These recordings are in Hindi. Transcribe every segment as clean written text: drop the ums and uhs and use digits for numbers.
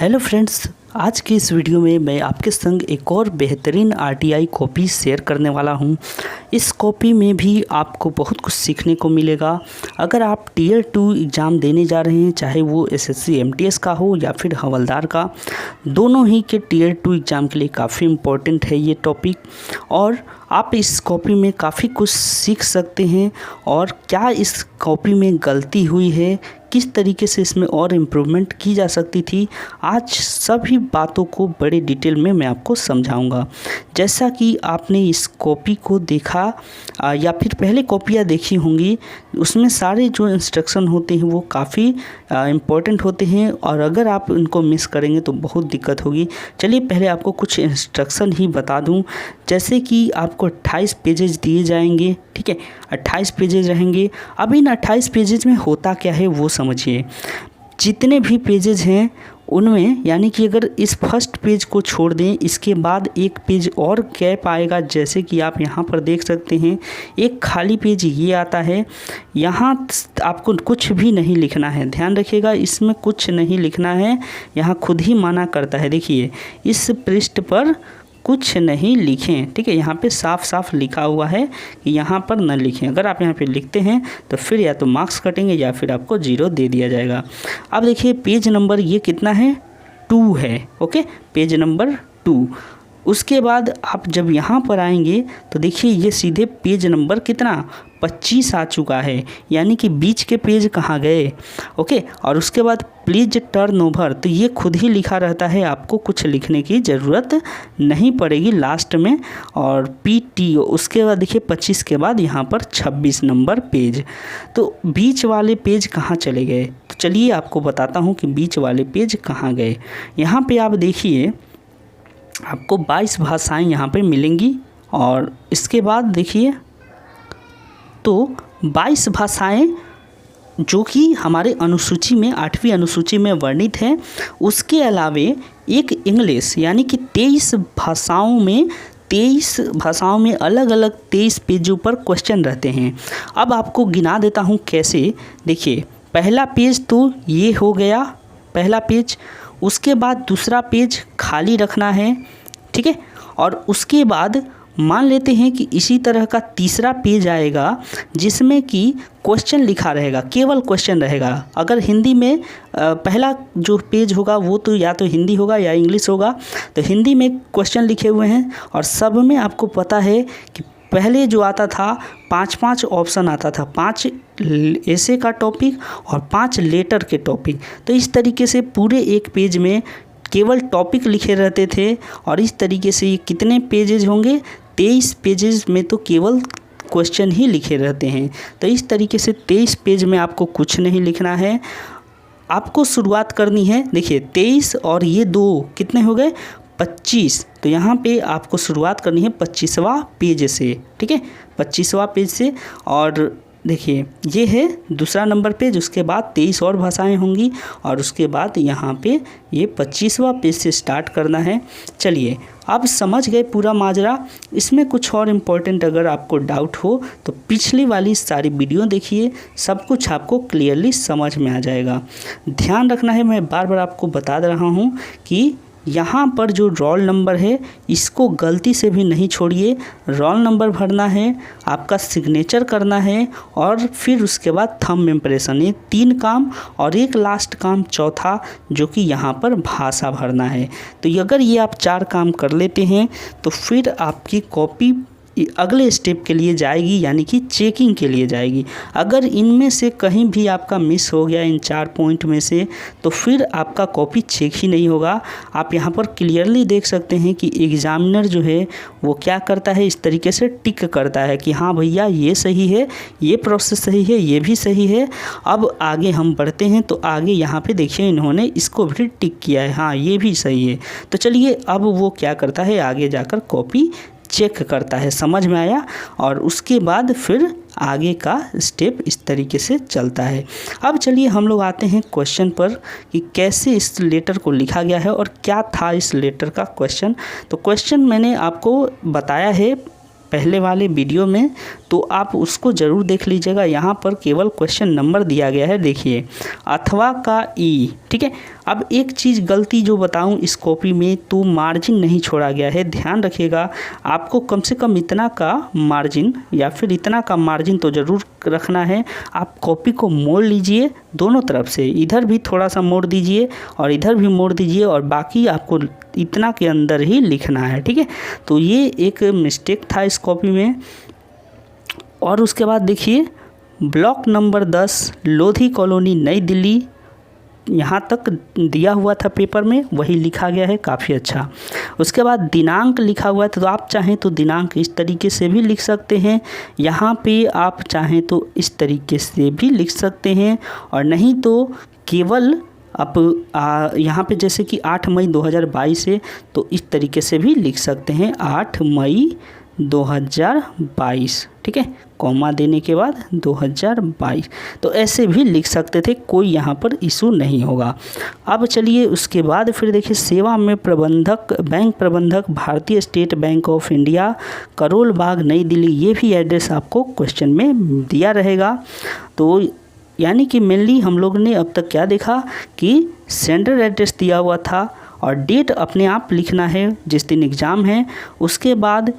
हेलो फ्रेंड्स, आज की इस वीडियो में मैं आपके संग एक और बेहतरीन आरटीआई कॉपी शेयर करने वाला हूं। इस कॉपी में भी आपको बहुत कुछ सीखने को मिलेगा। अगर आप टीयर 2 एग्ज़ाम देने जा रहे हैं, चाहे वो एसएससी एमटीएस का हो या फिर हवलदार का, दोनों ही के टीयर 2 एग्ज़ाम के लिए काफ़ी इम्पोर्टेंट है ये टॉपिक। और आप इस कॉपी में काफ़ी कुछ सीख सकते हैं और क्या इस कॉपी में गलती हुई है, किस तरीके से इसमें और इम्प्रूवमेंट की जा सकती थी, आज सभी बातों को बड़े डिटेल में मैं आपको समझाऊंगा। जैसा कि आपने इस कॉपी को देखा या फिर पहले कॉपियाँ देखी होंगी, उसमें सारे जो इंस्ट्रक्शन होते हैं वो काफ़ी इम्पोर्टेंट होते हैं और अगर आप इनको मिस करेंगे तो बहुत दिक्कत होगी। चलिए पहले आपको कुछ इंस्ट्रक्शन ही बता दूं। जैसे कि आपको 28 पेजेज दिए जाएंगे, ठीक है, 28 पेजेज रहेंगे। अब इन 28 पेजेज में होता क्या है वो समझिए। जितने भी पेजेज हैं उनमें, यानी कि अगर इस फर्स्ट पेज को छोड़ दें, इसके बाद एक पेज और गैप आएगा, जैसे कि आप यहाँ पर देख सकते हैं एक खाली पेज ये आता है। यहाँ आपको कुछ भी नहीं लिखना है, ध्यान रखिएगा, इसमें कुछ नहीं लिखना है, यहाँ खुद ही मना करता है। देखिए इस पृष्ठ पर कुछ नहीं लिखें, ठीक है, यहाँ पे साफ साफ लिखा हुआ है कि यहाँ पर न लिखें। अगर आप यहाँ पे लिखते हैं तो फिर या तो मार्क्स कटेंगे या फिर आपको 0 दे दिया जाएगा। अब देखिए पेज नंबर ये कितना है, 2 है, ओके, पेज नंबर 2। उसके बाद आप जब यहाँ पर आएंगे तो देखिए ये सीधे पेज नंबर कितना 25 आ चुका है, यानी कि बीच के पेज कहाँ गए, ओके। और उसके बाद प्लीज टर्न ओवर, तो ये खुद ही लिखा रहता है, आपको कुछ लिखने की ज़रूरत नहीं पड़ेगी लास्ट में। और पीटी, उसके बाद देखिए 25 के बाद यहाँ पर 26 नंबर पेज, तो बीच वाले पेज कहाँ चले गए। तो चलिए आपको बताता हूँ कि बीच वाले पेज कहाँ गए। यहाँ पर आप देखिए आपको 22 भाषाएं यहाँ पे मिलेंगी और इसके बाद देखिए तो 22 भाषाएं जो कि हमारे अनुसूची में 8वीं अनुसूची में वर्णित हैं। उसके अलावे एक इंग्लिश, यानी कि 23 भाषाओं में अलग अलग 23 पेजों पर क्वेश्चन रहते हैं। अब आपको गिना देता हूँ कैसे। देखिए पहला पेज तो ये हो गया, पहला पेज। उसके बाद दूसरा पेज खाली रखना है, ठीक है। और उसके बाद मान लेते हैं कि इसी तरह का तीसरा पेज आएगा जिसमें कि क्वेश्चन लिखा रहेगा, केवल क्वेश्चन रहेगा। अगर हिंदी में पहला जो पेज होगा वो तो या तो हिंदी होगा या इंग्लिश होगा, तो हिंदी में क्वेश्चन लिखे हुए हैं। और सब में आपको पता है कि पहले जो आता था 5-5 ऑप्शन आता था, 5 ऐसे का टॉपिक और 5 लेटर के टॉपिक। तो इस तरीके से पूरे एक पेज में केवल टॉपिक लिखे रहते थे। और इस तरीके से ये कितने पेजेज होंगे, 23 पेजेज में तो केवल क्वेश्चन ही लिखे रहते हैं। तो इस तरीके से 23 पेज में आपको कुछ नहीं लिखना है। आपको शुरुआत करनी है, देखिए 23 और ये 2 कितने हो गए 25। तो यहाँ पे आपको शुरुआत करनी है 25वां पेज से, ठीक है, 25वां पेज से। और देखिए ये है दूसरा नंबर पेज, उसके बाद 23 और भाषाएं होंगी और उसके बाद यहाँ पे ये 25वां पेज से स्टार्ट करना है। चलिए अब समझ गए पूरा माजरा। इसमें कुछ और इम्पोर्टेंट अगर आपको डाउट हो तो पिछली वाली सारी वीडियो देखिए, सब कुछ आपको क्लियरली समझ में आ जाएगा। ध्यान रखना है, मैं बार बार आपको बता रहा हूँ कि यहाँ पर जो रोल नंबर है इसको गलती से भी नहीं छोड़िए। रोल नंबर भरना है, आपका सिग्नेचर करना है और फिर उसके बाद थंब इम्प्रेशन, ये 3 काम। और एक लास्ट काम चौथा जो कि यहाँ पर भाषा भरना है। तो अगर ये आप 4 काम कर लेते हैं तो फिर आपकी कॉपी अगले स्टेप के लिए जाएगी, यानी कि चेकिंग के लिए जाएगी। अगर इनमें से कहीं भी आपका मिस हो गया इन 4 पॉइंट में से, तो फिर आपका कॉपी चेक ही नहीं होगा। आप यहाँ पर क्लियरली देख सकते हैं कि एग्ज़ामिनर जो है वो क्या करता है, इस तरीके से टिक करता है कि हाँ भैया ये सही है, ये प्रोसेस सही है, ये भी सही है। अब आगे हम बढ़ते हैं तो आगे यहाँ पे देखिए इन्होंने इसको भी टिक किया है, हाँ ये भी सही है। तो चलिए अब वो क्या करता है, आगे जाकर कॉपी चेक करता है, समझ में आया। और उसके बाद फिर आगे का स्टेप इस तरीके से चलता है। अब चलिए हम लोग आते हैं क्वेश्चन पर कि कैसे इस लेटर को लिखा गया है और क्या था इस लेटर का क्वेश्चन। तो क्वेश्चन मैंने आपको बताया है पहले वाले वीडियो में, तो आप उसको ज़रूर देख लीजिएगा। यहाँ पर केवल क्वेश्चन नंबर दिया गया है, देखिए अथवा का ई, ठीक है, अब एक चीज़ गलती जो बताऊं इस कॉपी में, तो मार्जिन नहीं छोड़ा गया है। ध्यान रखिएगा, आपको कम से कम इतना का मार्जिन या फिर इतना का मार्जिन तो ज़रूर रखना है। आप कॉपी को मोड़ लीजिए दोनों तरफ से, इधर भी थोड़ा सा मोड़ दीजिए और इधर भी मोड़ दीजिए, और बाकी आपको इतना के अंदर ही लिखना है, ठीक है। तो ये एक मिस्टेक था इस कॉपी में। और उसके बाद देखिए, ब्लॉक नंबर 10 लोधी कॉलोनी नई दिल्ली, यहाँ तक दिया हुआ था पेपर में, वही लिखा गया है, काफ़ी अच्छा। उसके बाद दिनांक लिखा हुआ है, तो आप चाहें तो दिनांक इस तरीके से भी लिख सकते हैं, यहाँ पे आप चाहें तो इस तरीके से भी लिख सकते हैं, और नहीं तो केवल आप यहाँ पे जैसे कि 8 मई 2022 है, तो इस तरीके से भी लिख सकते हैं 8 मई 2022, ठीक है, कॉमा देने के बाद 2022, तो ऐसे भी लिख सकते थे, कोई यहाँ पर इशू नहीं होगा। अब चलिए उसके बाद फिर देखिए, सेवा में प्रबंधक, बैंक प्रबंधक, भारतीय State Bank of India, Karol Bagh Nai Delhi, ये भी एड्रेस आपको क्वेश्चन में दिया रहेगा। तो यानी कि मेनली हम लोग ने अब तक क्या देखा कि सेंटर एड्रेस दिया हुआ था और डेट अपने आप लिखना है जिस दिन एग्ज़ाम है, उसके बाद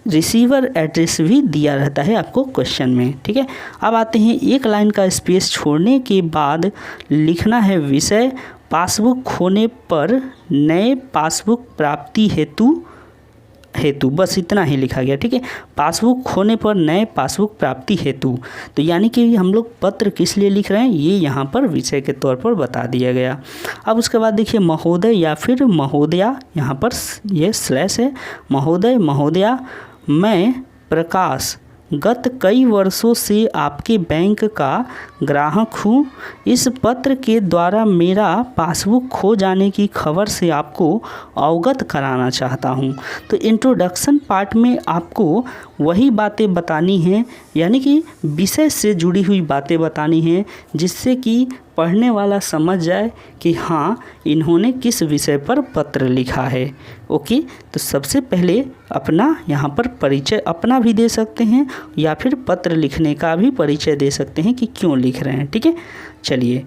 रिसीवर एड्रेस भी दिया रहता है आपको क्वेश्चन में, ठीक है। अब आते हैं, एक लाइन का स्पेस छोड़ने के बाद लिखना है विषय, पासबुक खोने पर नए पासबुक प्राप्ति हेतु बस इतना ही लिखा गया, ठीक है। पासबुक खोने पर नए पासबुक प्राप्ति हेतु, तो यानी कि हम लोग पत्र किस लिए लिख रहे हैं, ये यहाँ पर विषय के तौर पर बता दिया गया। अब उसके बाद देखिए, महोदय या फिर महोदया, यहाँ पर ये स्लैश है, महोदय महोदया, मैं प्रकाश गत कई वर्षों से आपके बैंक का ग्राहक हूँ। इस पत्र के द्वारा मेरा पासबुक खो जाने की खबर से आपको अवगत कराना चाहता हूँ। तो इंट्रोडक्शन पार्ट में आपको वही बातें बतानी हैं, यानी कि विषय से जुड़ी हुई बातें बतानी हैं, जिससे कि पढ़ने वाला समझ जाए कि हाँ, इन्होंने किस विषय पर पत्र लिखा है। ओके, तो सबसे पहले अपना यहाँ पर परिचय अपना भी दे सकते हैं, या फिर पत्र लिखने का भी परिचय दे सकते हैं कि क्यों लिख रहे हैं, ठीक है। चलिए,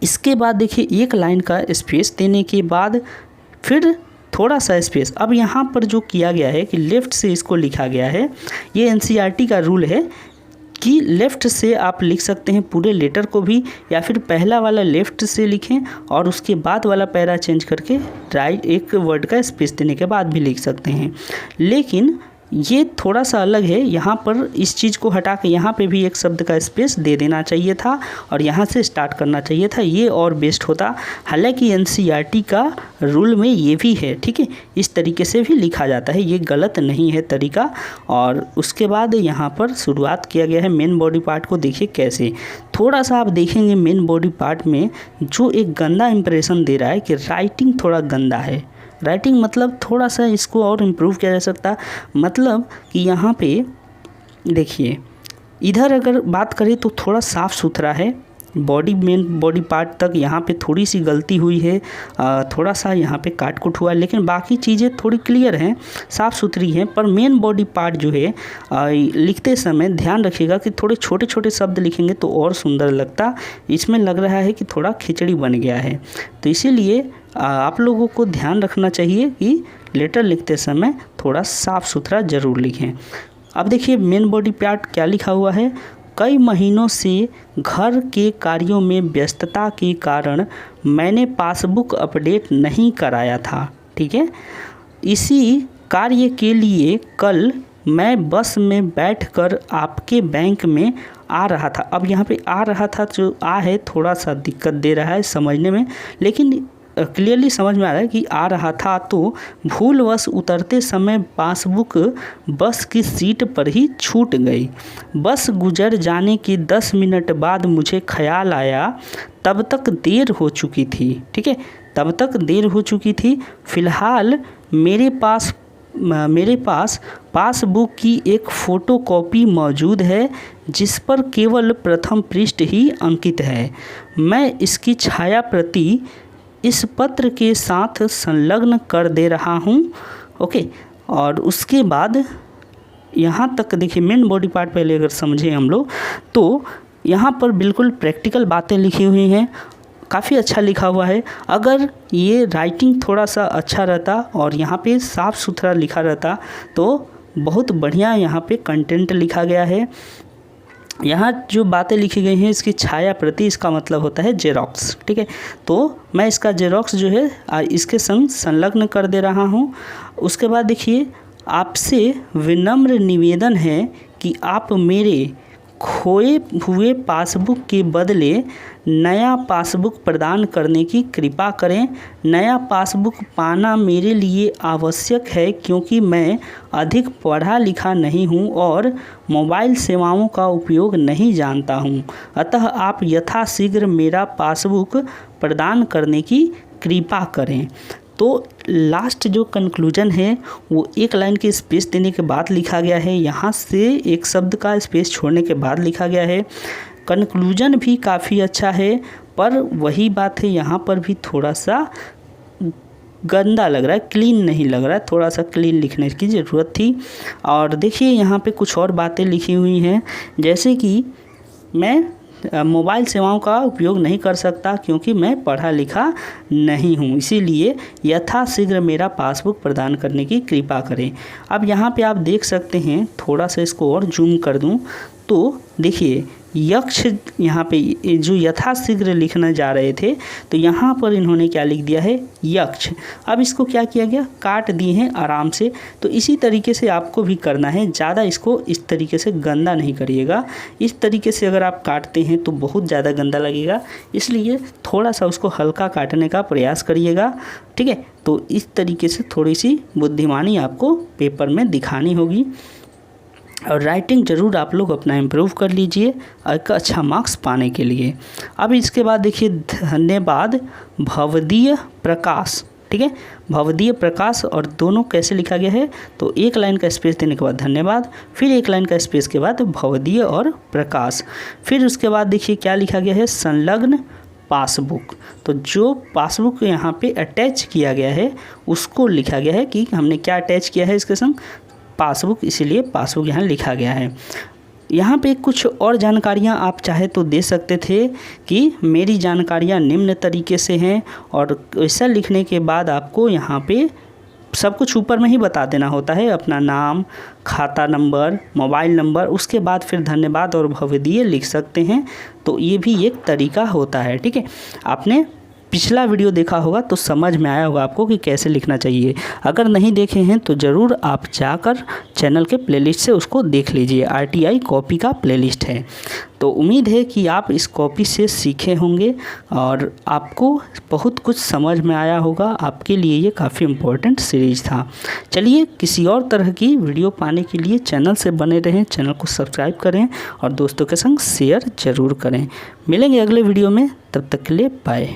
इसके बाद देखिए, एक लाइन का स्पेस देने के बाद फिर थोड़ा सा स्पेस। अब यहाँ पर जो किया गया है कि लेफ़्ट से इसको लिखा गया है, ये एनसीईआरटी का रूल है कि लेफ़्ट से आप लिख सकते हैं पूरे लेटर को भी, या फिर पहला वाला लेफ़्ट से लिखें और उसके बाद वाला पैरा चेंज करके राइट एक वर्ड का स्पेस देने के बाद भी लिख सकते हैं। लेकिन ये थोड़ा सा अलग है, यहाँ पर इस चीज़ को हटा के यहाँ पे भी एक शब्द का स्पेस दे देना चाहिए था और यहाँ से स्टार्ट करना चाहिए था, ये और बेस्ट होता। हालांकि एनसीईआरटी का रूल में ये भी है, ठीक है, इस तरीके से भी लिखा जाता है, ये गलत नहीं है तरीका। और उसके बाद यहाँ पर शुरुआत किया गया है मेन बॉडी पार्ट को। देखिए कैसे, थोड़ा सा आप देखेंगे मेन बॉडी पार्ट में जो एक गंदा इंप्रेशन दे रहा है कि राइटिंग थोड़ा गंदा है। राइटिंग मतलब थोड़ा सा इसको और इम्प्रूव किया जा सकता, मतलब कि यहाँ पे देखिए, इधर अगर बात करें तो थोड़ा साफ़ सुथरा है, मेन बॉडी पार्ट तक यहाँ पे थोड़ी सी गलती हुई है, थोड़ा सा यहाँ पे काट कुट हुआ है, लेकिन बाकी चीज़ें थोड़ी क्लियर हैं, साफ़ सुथरी हैं। पर मेन बॉडी पार्ट जो है लिखते समय ध्यान रखिएगा कि थोड़े छोटे छोटे शब्द लिखेंगे तो और सुंदर लगता। इसमें लग रहा है कि थोड़ा खिचड़ी बन गया है, तो इसीलिए आप लोगों को ध्यान रखना चाहिए कि लेटर लिखते समय थोड़ा साफ़ सुथरा ज़रूर लिखें। अब देखिए मेन बॉडी पार्ट क्या लिखा हुआ है, कई महीनों से घर के कार्यों में व्यस्तता के कारण मैंने पासबुक अपडेट नहीं कराया था, ठीक है। इसी कार्य के लिए कल मैं बस में बैठकर आपके बैंक में आ रहा था। अब यहाँ पे आ रहा था, जो आ है थोड़ा सा दिक्कत दे रहा है समझने में, लेकिन क्लियरली समझ में आ रहा है कि आ रहा था। तो भूलवश उतरते समय पासबुक बस की सीट पर ही छूट गई। बस गुजर जाने के 10 मिनट बाद मुझे ख्याल आया, तब तक देर हो चुकी थी, ठीक है, तब तक देर हो चुकी थी। फ़िलहाल मेरे पास पासबुक की एक फ़ोटोकॉपी मौजूद है जिस पर केवल प्रथम पृष्ठ ही अंकित है। मैं इसकी छाया प्रति इस पत्र के साथ संलग्न कर दे रहा हूँ। ओके, और उसके बाद यहाँ तक देखिए मेन बॉडी पार्ट पहले अगर समझें हम लोग, तो यहाँ पर बिल्कुल प्रैक्टिकल बातें लिखी हुई हैं, काफ़ी अच्छा लिखा हुआ है। अगर ये राइटिंग थोड़ा सा अच्छा रहता और यहाँ पे साफ़ सुथरा लिखा रहता तो बहुत बढ़िया यहाँ पे कंटेंट लिखा गया है। यहाँ जो बातें लिखी गई हैं इसकी छाया प्रति, इसका मतलब होता है जेरोक्स, ठीक है। तो मैं इसका जेरोक्स जो है इसके संग संलग्न कर दे रहा हूँ। उसके बाद देखिए, आपसे विनम्र निवेदन है कि आप मेरे खोए हुए पासबुक के बदले नया पासबुक प्रदान करने की कृपा करें। नया पासबुक पाना मेरे लिए आवश्यक है क्योंकि मैं अधिक पढ़ा लिखा नहीं हूं और मोबाइल सेवाओं का उपयोग नहीं जानता हूं। अतः आप यथाशीघ्र मेरा पासबुक प्रदान करने की कृपा करें। तो लास्ट जो कंक्लूजन है वो एक लाइन के स्पेस देने के बाद लिखा गया है, यहाँ से एक शब्द का स्पेस छोड़ने के बाद लिखा गया है। कंक्लूजन भी काफ़ी अच्छा है, पर वही बात है यहाँ पर भी थोड़ा सा गंदा लग रहा है, क्लीन नहीं लग रहा है, थोड़ा सा क्लीन लिखने की ज़रूरत थी। और देखिए यहाँ पे कुछ और बातें लिखी हुई हैं, जैसे कि मैं मोबाइल सेवाओं का उपयोग नहीं कर सकता क्योंकि मैं पढ़ा लिखा नहीं हूँ, इसीलिए यथाशीघ्र मेरा पासबुक प्रदान करने की कृपा करें। अब यहाँ पे आप देख सकते हैं, थोड़ा सा इसको और जूम कर दूँ तो देखिए यक्ष, यहाँ पे जो यथाशीघ्र लिखने जा रहे थे तो यहाँ पर इन्होंने क्या लिख दिया है, यक्ष। अब इसको क्या किया गया, काट दिए हैं आराम से। तो इसी तरीके से आपको भी करना है, ज़्यादा इसको इस तरीके से गंदा नहीं करिएगा। इस तरीके से अगर आप काटते हैं तो बहुत ज़्यादा गंदा लगेगा, इसलिए थोड़ा सा उसको हल्का काटने का प्रयास करिएगा, ठीक है। तो इस तरीके से थोड़ी सी बुद्धिमानी आपको पेपर में दिखानी होगी और राइटिंग ज़रूर आप लोग अपना इम्प्रूव कर लीजिए एक अच्छा मार्क्स पाने के लिए। अब इसके बाद देखिए, धन्यवाद भवदीय प्रकाश, ठीक है, भवदीय प्रकाश। और दोनों कैसे लिखा गया है, तो एक लाइन का स्पेस देने के बाद धन्यवाद, फिर एक लाइन का स्पेस के बाद भवदीय और प्रकाश। फिर उसके बाद देखिए क्या लिखा गया है, संलग्न पासबुक। तो जो पासबुक यहाँ पे अटैच किया गया है उसको लिखा गया है कि हमने क्या अटैच किया है इसके संग, पासबुक, इसीलिए पासबुक यहाँ लिखा गया है। यहाँ पे कुछ और जानकारियाँ आप चाहे तो दे सकते थे कि मेरी जानकारियाँ निम्न तरीके से हैं, और ऐसा लिखने के बाद आपको यहाँ पे सब कुछ ऊपर में ही बता देना होता है, अपना नाम, खाता नंबर, मोबाइल नंबर, उसके बाद फिर धन्यवाद और भवदीय लिख सकते हैं। तो ये भी एक तरीका होता है, ठीक है। आपने पिछला वीडियो देखा होगा तो समझ में आया होगा आपको कि कैसे लिखना चाहिए। अगर नहीं देखे हैं तो ज़रूर आप जाकर चैनल के प्लेलिस्ट से उसको देख लीजिए, RTI कॉपी का प्लेलिस्ट है। तो उम्मीद है कि आप इस कॉपी से सीखे होंगे और आपको बहुत कुछ समझ में आया होगा। आपके लिए ये काफ़ी इम्पोर्टेंट सीरीज़ था। चलिए, किसी और तरह की वीडियो पाने के लिए चैनल से बने रहें, चैनल को सब्सक्राइब करें और दोस्तों के संग शेयर ज़रूर करें। मिलेंगे अगले वीडियो में, तब तक के लिए बाय।